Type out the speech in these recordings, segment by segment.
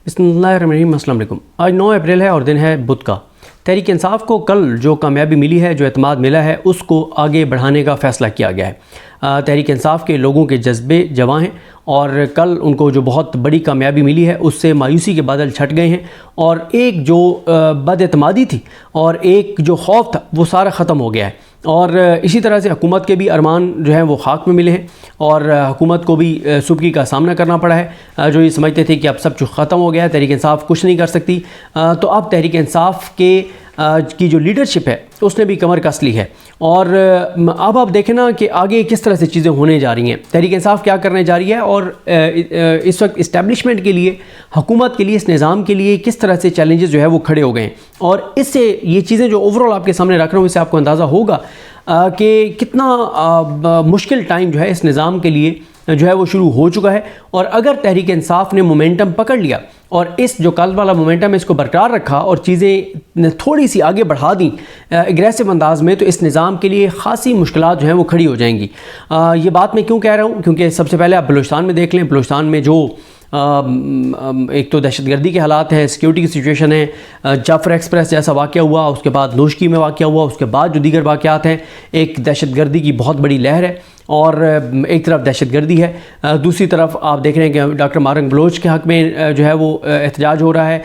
बिस्मिल्लाहिर्रहमानिर्रहीम। अस्सलाम वालेकुम। आज 9 अप्रैल है और दिन है बुध का। तहरीक इंसाफ को कल जो कामयाबी मिली है, जो एतमाद मिला है, उसको आगे बढ़ाने का फ़ैसला किया गया है। तहरीक इंसाफ के लोगों के जज्बे जवां हैं और कल उनको जो बहुत बड़ी कामयाबी मिली है उससे मायूसी के बादल छट गए हैं और एक जो बदएतमादी थी और एक जो खौफ था वो सारा ख़त्म हो गया है। और इसी तरह से हुकूमत के भी अरमान जो हैं वो खाक में मिले हैं और हुकूमत को भी सुबकी का सामना करना पड़ा है। जो ये समझते थे कि अब सब कुछ ख़त्म हो गया है, तहरीक इंसाफ कुछ नहीं कर सकती, तो अब तहरीक इंसाफ के की जो लीडरशिप है उसने भी कमर कस ली है। और अब आप देखें ना कि आगे किस तरह से चीज़ें होने जा रही हैं। तहरीक इंसाफ क्या करने जा रही है और इस वक्त इस्टेब्लिशमेंट के लिए, हुकूमत के लिए, इस निज़ाम के लिए किस तरह से चैलेंजेस जो है वो खड़े हो गए हैं। और इससे ये चीज़ें जो ओवरऑल आपके सामने रख रहा हूँ, इससे आपको अंदाज़ा होगा कि कितना मुश्किल टाइम जो है इस निज़ाम के लिए जो है वो शुरू हो चुका है। और अगर तहरीक इंसाफ ने मोमेंटम पकड़ लिया और इस जो कल वाला मोमेंटम है इसको बरकरार रखा और चीज़ें थोड़ी सी आगे बढ़ा दी एग्रेसिव अंदाज में, तो इस निज़ाम के लिए ख़ासी मुश्किलात जो हैं वो खड़ी हो जाएंगी। ये बात मैं क्यों कह रहा हूँ, क्योंकि सबसे पहले आप बलूचिस्तान में देख लें। बलूचिस्तान में जो एक तो दहशतगर्दी के हालात हैं, सिक्योरिटी की सिचुएशन है। जाफर एक्सप्रेस जैसा वाक़या हुआ, उसके बाद नोशकी में वाक़या हुआ, उसके बाद जो दीगर वाक़यात हैं, एक दहशतगर्दी की बहुत बड़ी लहर है और एक तरफ दहशतगर्दी है, दूसरी तरफ आप देख रहे हैं कि डॉक्टर मारंग बलोच के हक़ में जो है वो एहतजाज हो रहा है।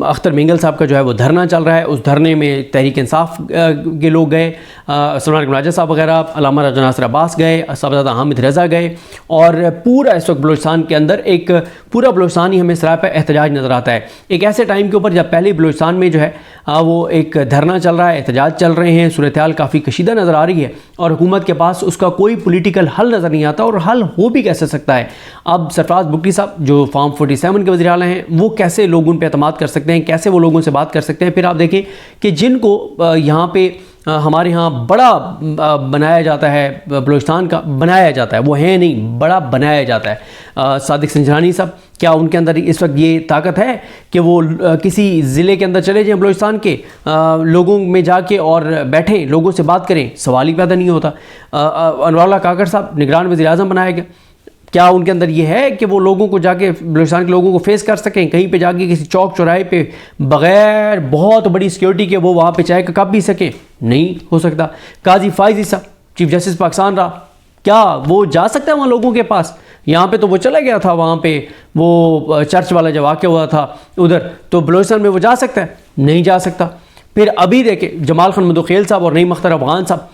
अख्तर मिंगल साहब का जो है वो धरना चल रहा है, उस धरने में तहरीक इंसाफ के लोग गए, सलमान राजा साहब वगैरह, अल्लामा राजा नासिर अब्बास गए, साहबजादा हामिद रज़ा गए और पूरा इस वक्त बलूचिस्तान के अंदर एक पूरा बलूचिस्तान ही हमें सराय पर एहतजाज नज़र आता है। एक ऐसे टाइम के ऊपर जब पहले बलूचिस्तान में जो है वो एक धरना चल रहा है, एहतजाज चल रहे हैं, सूरत हाल काफ़ी कशीदा नज़र आ रही है और हुकूमत के पास उसका कोई पॉलिटिकल हल नज़र नहीं आता और हल हो भी कैसे सकता है। अब सरफराज बुगटी साहब जो फॉर्म 47 के वज़ीर आला हैं, वो कैसे लोग उन पर एतमाद कर सकते हैं, कैसे वो लोगों से बात कर सकते हैं। फिर आप देखें कि जिनको यहाँ पे हमारे यहाँ बड़ा बनाया जाता है, बलूचिस्तान का बनाया जाता है, वो है नहीं, बड़ा बनाया जाता है। सादिक संजरानी साहब, क्या उनके अंदर इस वक्त ये ताकत है कि वो किसी ज़िले के अंदर चले जाएं, बलूचिस्तान के लोगों में जाके और बैठें, लोगों से बात करें? सवाल ही पैदा नहीं होता। अनवरुल्लाह काकड़ साहब निगरान वज़ीर-ए-आज़म बनाया गया, क्या उनके अंदर ये है कि वो लोगों को जाके, बलूचिस्तान के लोगों को फेस कर सकें? कहीं पे जाके किसी चौक चौराहे पे बग़ैर बहुत बड़ी सिक्योरिटी के वो वहाँ पे चाय का कप पी सकें? नहीं हो सकता। काजी फायजी साहब चीफ जस्टिस पाकिस्तान रहा, क्या वो जा सकता है वहाँ लोगों के पास? यहाँ पे तो वो चला गया था, वहाँ पे वो चर्च वाला जब वाक़या हुआ था उधर, तो बलूचिस्तान में वो जा सकता है? नहीं जा सकता। फिर अभी देखें जमाल खान मदोखेल साहब और नईम अख्तर अफगान साहब,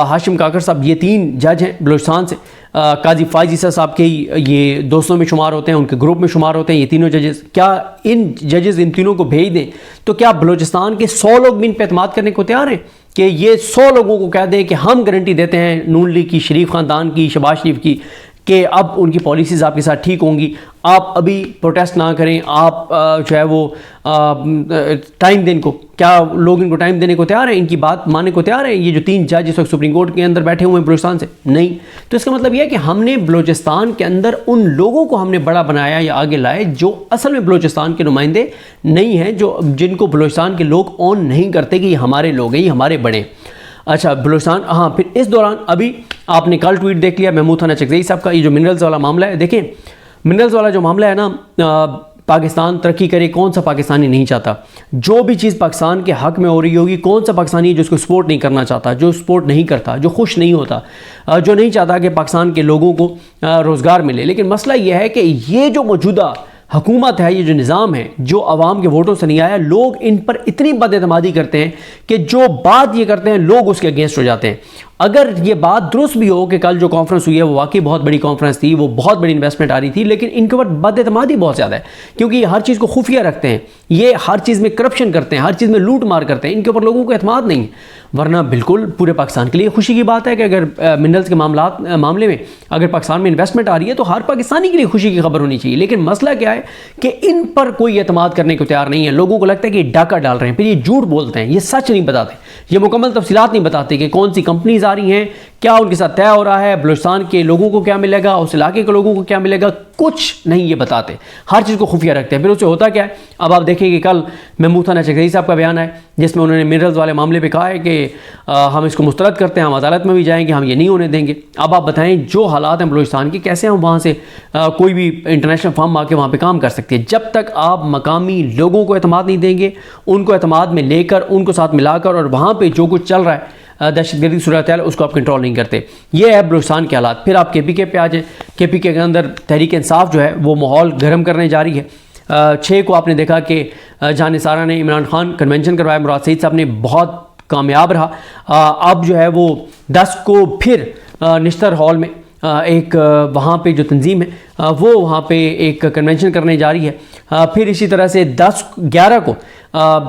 हाशिम काकर साहब, ये 3 जज हैं बलूचिस्तान से। काजी फायजी साहब के ये दोस्तों में शुमार होते हैं, उनके ग्रुप में शुमार होते हैं ये तीनों जजेस। क्या इन जजेस इन तीनों को भेज दें तो क्या बलूचिस्तान के 100 लोग भी इन पर एतमाद करने को तैयार हैं कि ये 100 लोगों को कह दें कि हम गारंटी देते हैं नून लीग की, शरीफ ख़ानदान की, शहबाज शरीफ की, कि अब उनकी पॉलिसीज़ आपके साथ ठीक होंगी, आप अभी प्रोटेस्ट ना करें, आप जो है वो टाइम दें इनको? क्या लोग इनको टाइम देने को तैयार हैं, इनकी बात मानने को तैयार हैं? ये जो 3 जज इस वक्त सुप्रीम कोर्ट के अंदर बैठे हुए हैं बलूचिस्तान से, नहीं। तो इसका मतलब यह है कि हमने बलूचिस्तान के अंदर उन लोगों को हमने बड़ा बनाया या आगे लाए जो असल में बलूचिस्तान के नुमाइंदे नहीं हैं, जो जिनको बलूचिस्तान के लोग ऑन नहीं करते कि ये हमारे लोग हैं, ये हमारे बड़े। अच्छा, बलूचिस्तान, हाँ, फिर इस दौरान अभी आपने कल ट्वीट देख लिया महमूद थाना चकजई साहब का, ये जो मिनरल्स वाला मामला है। देखें, मिनरल्स वाला जो मामला है ना, पाकिस्तान तरक्की करे, कौन सा पाकिस्तानी नहीं चाहता? जो भी चीज़ पाकिस्तान के हक़ में हो रही होगी, कौन सा पाकिस्तानी जो उसको सपोर्ट नहीं करना चाहता, जो सपोर्ट नहीं करता, जो खुश नहीं होता, जो नहीं चाहता कि पाकिस्तान के लोगों को रोज़गार मिले। लेकिन मसला यह है कि ये जो मौजूदा हुकूमत है, ये जो निज़ाम है, जो अवाम के वोटों से नहीं आया, लोग इन पर इतनी बदएतमादी करते हैं कि जो बात ये करते हैं लोग उसके अगेंस्ट हो जाते हैं। अगर ये बात दुरुस्त भी हो कि कल जो कॉन्फ्रेंस हुई है वो वाकई बहुत बड़ी कॉन्फ्रेंस थी, वो बहुत बड़ी इन्वेस्टमेंट आ रही थी, लेकिन इनके ऊपर बदएतमादी बहुत ज़्यादा है क्योंकि ये हर चीज़ को खुफिया रखते हैं, ये हर चीज़ में करप्शन करते हैं, हर चीज़ में लूट मार करते हैं, इनके ऊपर लोगों को एतमाद नहीं है। वरना बिल्कुल पूरे पाकिस्तान के लिए खुशी की बात है कि अगर मिनरल्स के मामले में अगर पाकिस्तान में इन्वेस्टमेंट आ रही है तो हर पाकिस्तानी के लिए खुशी की खबर होनी चाहिए। लेकिन मसला क्या है कि इन पर कोई एतमाद करने को तैयार नहीं है। लोगों को लगता है कि डाका डाल रहे हैं, फिर ये झूठ बोलते हैं, ये सच नहीं बताते, ये मुकम्मल तफसीलात नहीं बताते कि कौन सी कंपनीज आ रही हैं, क्या उनके साथ तय हो रहा है, बलूचिस्तान के लोगों को क्या मिलेगा, उस इलाके के लोगों को क्या मिलेगा, कुछ नहीं ये बताते, हर चीज़ को खुफिया रखते हैं। फिर उससे होता क्या है, अब आप देखेंगे कल महमूद थाना चकधरी साहब का बयान है जिसमें उन्होंने मिनरल्स वाले मामले पे कहा है कि हम इसको मुस्तरद करते हैं, हम अदालत में भी जाएंगे, हम ये नहीं होने देंगे। अब आप बताएं जो हालात हैं बलूचिस्तान के, कैसे हम वहाँ से कोई भी इंटरनेशनल फर्म आके वहाँ पे काम कर सकती है। जब तक आप मकामी लोगों को एतमाद नहीं देंगे, उनको एतमाद में लेकर, उनको साथ मिलाकर, और वहाँ पर जो कुछ चल रहा है दहशतगर्दी की सूरत हाल, उसको आप कंट्रोल नहीं करते। ये है बलूचिस्तान के हालात। फिर आप KPK पे आ जाएँ। KPK के अंदर तहरीक इंसाफ जो है वो माहौल गर्म करने जा रही है। 6 को आपने देखा कि जहां निसारा ने इमरान खान कन्वेंशन करवाया, मुराद सईद साहब ने बहुत कामयाब रहा। अब जो है वो 10 को फिर निश्तर हॉल में एक वहाँ पे जो तंजीम है वो वहाँ पे एक कन्वेंशन करने जा रही है। फिर इसी तरह से 10-11 को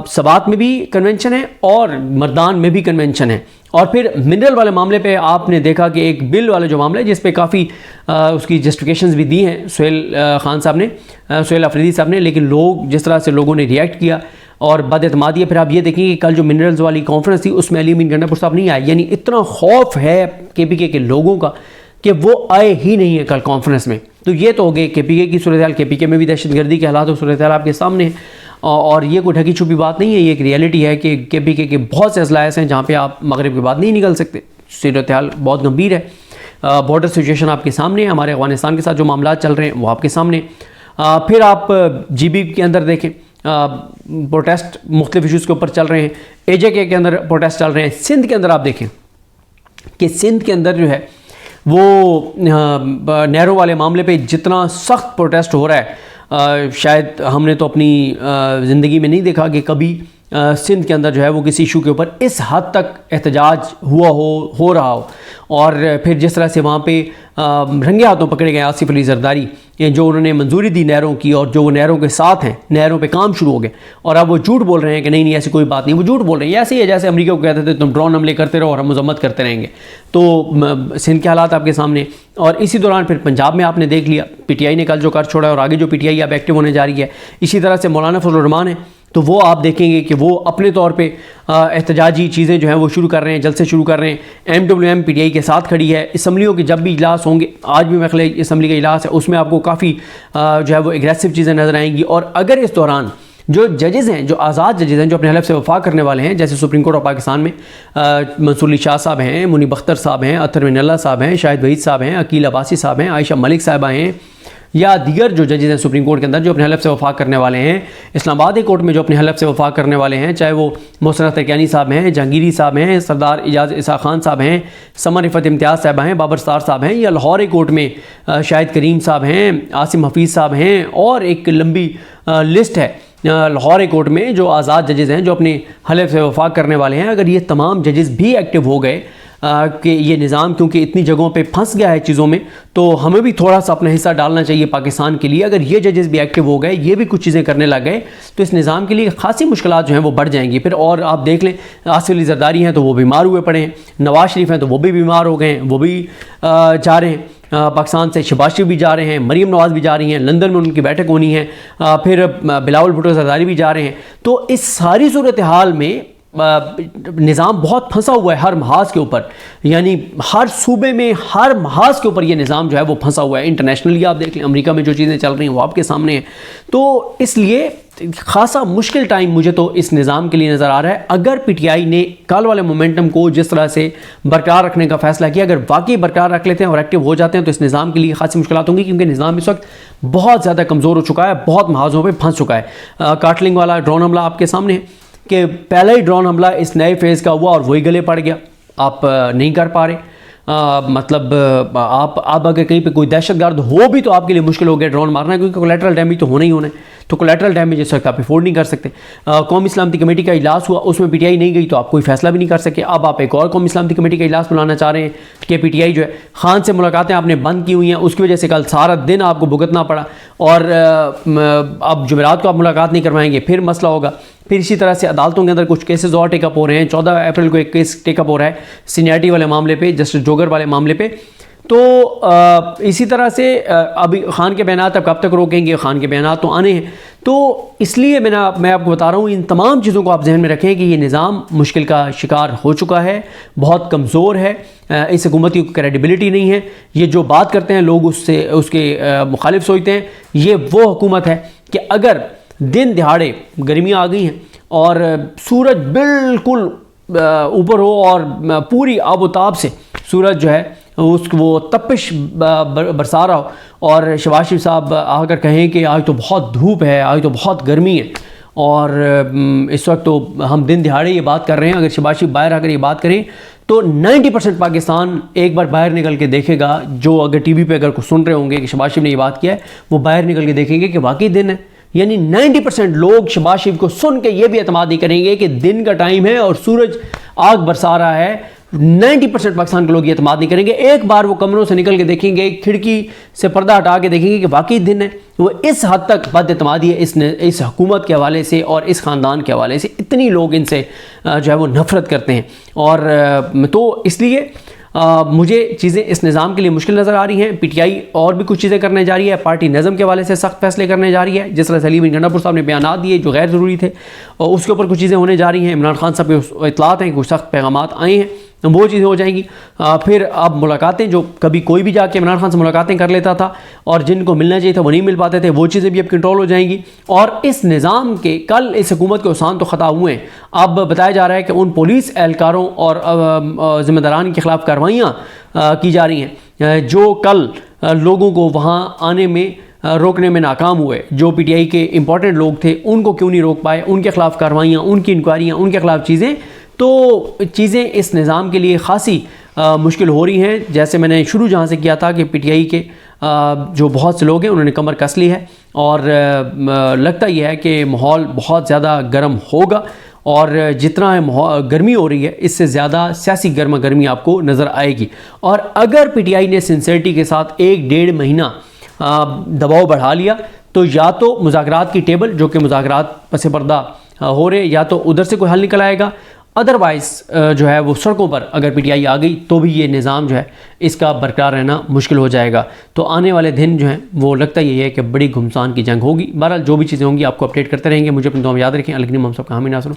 सबात में भी कन्वेंशन है और मर्दान में भी कन्वेंशन है। और फिर मिनरल वाले मामले पे आपने देखा कि एक बिल वाला जो मामला है जिस पे काफ़ी उसकी जस्टिफिकेशंस भी दी हैं सुहेल खान साहब ने, सुहेल अफरीदी साहब ने, लेकिन लोग जिस तरह से लोगों ने रिएक्ट किया और बदएतमादी है। फिर आप ये देखेंगे कि कल जो मिनरल्स वाली कॉन्फ्रेंस थी उसमें अली अमीन गंडापुर साहब नहीं आए, यानी इतना खौफ है KPK के लोगों का कि वो आए ही नहीं है कल कॉन्फ्रेंस में। तो ये तो हो गए KPK की सूरत हाल। KPK में भी दहशतगर्दी के हालात और सूरत हाल आपके सामने है, और ये कोई ढकी छुपी बात नहीं है, ये एक रियलिटी है कि KPK के बहुत से अजलास हैं जहाँ पे आप मगरिब के बाद नहीं निकल सकते। सूरत हाल बहुत गंभीर है। बॉर्डर सिचुएशन आपके सामने है, हमारे अफगानिस्तान के साथ जो मामला चल रहे हैं वो आपके सामने। फिर आप GB के अंदर देखें, प्रोटेस्ट मुख्तलिफ इशूज़ के ऊपर चल रहे हैं। AJK के अंदर प्रोटेस्ट चल रहे हैं। सिंध के अंदर आप देखें कि सिंध के अंदर जो है वो नहरों वाले मामले पे जितना सख्त प्रोटेस्ट हो रहा है, शायद हमने तो अपनी ज़िंदगी में नहीं देखा कि कभी सिंध के अंदर जो है वो किसी इशू के ऊपर इस हद तक एहतजाज हो रहा हो। और फिर जिस तरह से वहाँ पे रंगे हाथों पकड़े गए आसिफ अली जरदारी, जो उन्होंने मंजूरी दी नहरों की और जो वो नहरों के साथ हैं, नहरों पे काम शुरू हो गए, और अब वो झूठ बोल रहे हैं कि नहीं नहीं ऐसी कोई बात नहीं। वो झूठ बोल रहे हैं, ऐसे ही है जैसे अमेरिका को कहते थे तुम ड्रोन हमले करते रहो और हम मजम्मत करते रहेंगे। तो सिंध के हालात आपके सामने। और इसी दौरान फिर पंजाब में आपने देख लिया PTI ने कल जो कर छोड़ा और आगे जो PTI अब एक्टिव होने जा रही है। इसी तरह से मौलाना फजलुर रहमान है, तो वो आप देखेंगे कि वो अपने तौर पे एहतजाजी चीज़ें जो हैं वो शुरू कर रहे हैं, जलसे शुरू कर रहे हैं। MWM PTI के साथ खड़ी है। असम्बलियों के जब भी इजलास होंगे, आज भी मेरे ख्याल असम्बली का इजलास है, उसमें आपको काफ़ी जो है वो एग्रेसिव चीज़ें नज़र आएंगी। और अगर इस दौरान जो जजेज़ हैं, जो आज़ाद जजेज़ हैं, जो अपने हलफ से वफा करने वाले हैं, जैसे सुप्रीम कोर्ट ऑफ पाकिस्तान में मंसूर अली शाह साहब हैं, मुनीब अख्तर साहब हैं, अतर मिनल्ला साहब हैं, शाहिद वहीद साहब हैं, अकील अब्बासी साहब हैं, आयशा मलिक साहबा हैं, या दीगर जो जजेज़ हैं सुप्रीम कोर्ट के अंदर जो अपने हलफ से वफा करने वाले हैं, इस्लामाबाद हाई कोर्ट में जो अपने हलफ से वफा करने वाले हैं, चाहे वो मोहसिन तरकियानी साहब हैं, जहांगीरी साहब हैं, सरदार इजाज़ इसा खान साहब हैं, समर रिफत इम्तियाज़ साहब हैं, बाबर सतार साहब हैं, या लाहौर हाई कोर्ट में शाहिद करीम साहब हैं, आसिम हफीज़ साहब हैं, और एक लंबी लिस्ट है लाहौर हाई कोर्ट में जो आज़ाद जजेज़ हैं जो अपने हलफ से वफा करने वाले हैं। अगर ये तमाम जजेज़ भी एक्टिव हो गए कि ये निज़ाम क्योंकि इतनी जगहों पे फंस गया है चीज़ों में, तो हमें भी थोड़ा सा अपना हिस्सा डालना चाहिए पाकिस्तान के लिए। अगर ये जजेस भी एक्टिव हो गए, ये भी कुछ चीज़ें करने लग गए, तो इस निज़ाम के लिए खासी मुश्किलात जो हैं वो बढ़ जाएंगी फिर। और आप देख लें, आसिफ अली जरदारी हैं तो वो बीमार हुए पड़े हैं, नवाज शरीफ हैं तो वो भी बीमार हो गए हैं, वो भी जा रहे हैं पाकिस्तान से, शहबाज शरीफ भी जा रहे हैं, मरीम नवाज़ भी जा रही हैं, लंदन में उनकी बैठक होनी है, फिर बिलावल भुट्टो जरदारी भी जा रहे हैं। तो इस सारी सूरत हाल में निज़ाम बहुत फंसा हुआ है हर महाज के ऊपर, यानी हर सूबे में हर महाज के ऊपर ये निज़ाम जो है वो फंसा हुआ है। इंटरनेशनली आप देख लें, अमेरिका में जो चीज़ें चल रही हैं वो आपके सामने हैं। तो इसलिए खासा मुश्किल टाइम मुझे तो इस निज़ाम के लिए नज़र आ रहा है। अगर PTI ने कल वाले मोमेंटम को जिस तरह से बरकरार रखने का फैसला किया, अगर वाकई बरकरार रख लेते हैं और एक्टिव हो जाते हैं, तो इस निज़ाम के लिए खासी मुश्किलात होंगी, क्योंकि निज़ाम इस वक्त बहुत ज़्यादा कमज़ोर हो चुका है, बहुत महाजों पर फंस चुका है। काटलिंग वाला ड्रोन हमला आपके सामने है कि पहला ही ड्रोन हमला इस नए फेज़ का हुआ और वही गले पड़ गया, आप नहीं कर पा रहे। मतलब आप अगर कहीं पे कोई दहशतगर्द हो भी तो आपके लिए मुश्किल हो गया ड्रोन मारना, क्योंकि कोलैटरल डैमेज तो होना ही होना है। तो कोलैटरल डैमेज इस वक्त आप अफोर्ड नहीं कर सकते। कौमी इस्लामती कमेटी का इजलास हुआ, उसमें PTI नहीं गई तो आप कोई फैसला भी नहीं कर सके। अब आप एक और कौमी इस्लामती कमेटी का इजलास बुलाना चाह रहे हैं कि PTI जो है खान से मुलाकातें आपने बंद की हुई हैं, उसकी वजह से कल सारा दिन आपको भुगतना पड़ा, और अब जुमेरात को आप मुलाकात नहीं करवाएंगे, फिर मसला होगा। फिर इसी तरह से अदालतों के अंदर कुछ केसेस और टेकअप हो रहे हैं। 14 अप्रैल को एक केस टेकअप हो रहा है सीनियरिटी वाले मामले पे, जस्टिस जोगर वाले मामले पे। तो इसी तरह से अभी खान के बयानात अब कब तक रोकेंगे, खान के बयानात तो आने हैं। तो इसलिए मैं आपको बता रहा हूँ, इन तमाम चीज़ों को आप जहन में रखें कि ये निज़ाम मुश्किल का शिकार हो चुका है, बहुत कमज़ोर है, इस हुकूमत की क्रेडिबिलिटी नहीं है। ये जो बात करते हैं लोग उसके मुखालिफ सोचते हैं। ये वो हुकूमत है कि अगर दिन दिहाड़े गर्मियाँ आ गई हैं और सूरज बिल्कुल ऊपर हो और पूरी आबोताब से सूरज जो है वो तपिश बरसा रहा हो और शहबाज शरीफ साहब आकर कहें कि आज तो बहुत धूप है, आज तो बहुत गर्मी है, और इस वक्त तो हम दिन दिहाड़े ये बात कर रहे हैं, अगर शहबाज शरीफ बाहर आकर ये बात करें तो 90% पाकिस्तान एक बार बाहर निकल के देखेगा। जो अगर टीवी पे अगर कुछ सुन रहे होंगे कि शहबाज शरीफ ने ये बात किया है, वो बाहर निकल के देखेंगे कि वाकई दिन है। यानी 90% लोग शहबाज शरीफ को सुन के ये भी एतमाद नहीं करेंगे कि दिन का टाइम है और सूरज आग बरसा रहा है। 90% पाकिस्तान के लोग ये एतमाद नहीं करेंगे। एक बार वो कमरों से निकल के देखेंगे, खिड़की से पर्दा हटा के देखेंगे कि वाकई दिन है। वो इस हद तक बदएतमादी है इस हुकूमत के हवाले से और इस ख़ानदान के हवाले से। इतनी लोग इनसे जो है वो नफ़रत करते हैं। और तो इसलिए मुझे चीज़ें इस निज़ाम के लिए मुश्किल नज़र आ रही हैं। PTI और भी कुछ चीज़ें करने जा रही है, पार्टी नज़म के हवाले से सख्त फैसले करने जा रही है। जिस तरह सलीम बिन गंडापुर साहब ने बयान दिए जो गैर ज़रूरी थे, और उसके ऊपर कुछ चीज़ें होने जा रही हैं। इमरान खान साहब के इतलात हैं, कुछ सख्त पैगामात आए हैं, वो चीज़ें हो जाएंगी। फिर अब मुलाकातें, जो कभी कोई भी जाके इमरान खान से मुलाकातें कर लेता था और जिनको मिलना चाहिए था वो नहीं मिल पाते थे, वो चीज़ें भी अब कंट्रोल हो जाएंगी। और इस निज़ाम के कल इस हुकूमत के उसान तो ख़ता हुए हैं। अब बताया जा रहा है कि उन पुलिस एहलकारों और ज़िम्मेदारान के ख़िलाफ़ कार्रवाइयाँ की जा रही हैं जो कल लोगों को वहाँ आने में रोकने में नाकाम हुए। जो PTI के इंपॉर्टेंट लोग थे उनको क्यों नहीं रोक पाए, उनके ख़िलाफ़ कार्रवाइयाँ, उनकी इंक्वायरियाँ, उनके ख़िलाफ़ चीज़ें। तो चीज़ें इस निज़ाम के लिए ख़ासी मुश्किल हो रही हैं। जैसे मैंने शुरू जहाँ से किया था कि PTI के जो बहुत से लोग हैं उन्होंने कमर कस ली है और लगता यह है कि माहौल बहुत ज़्यादा गर्म होगा। और जितना है गर्मी हो रही है, इससे ज़्यादा सियासी गर्मा गर्मी आपको नज़र आएगी। और अगर PTI ने सिंसियरिटी के साथ 1-1.5 महीना दबाव बढ़ा लिया तो या तो मुज़ाकरात की टेबल, जो कि मुज़ाकरात पस पर्दा हो रहे, या तो उधर से कोई हल निकल आएगा। अदरवाइज़ जो है वो सड़कों पर अगर PTI आ गई तो भी ये निज़ाम जो है इसका बरकरार रहना मुश्किल हो जाएगा। तो आने वाले दिन जो हैं वो लगता यही है कि बड़ी घुमसान की जंग होगी। बहरहाल जो भी चीज़ें होंगी आपको अपडेट करते रहेंगे। मुझे अपनी दुआ में याद रखें। अलगनी हम सब का हामी ना सुनो।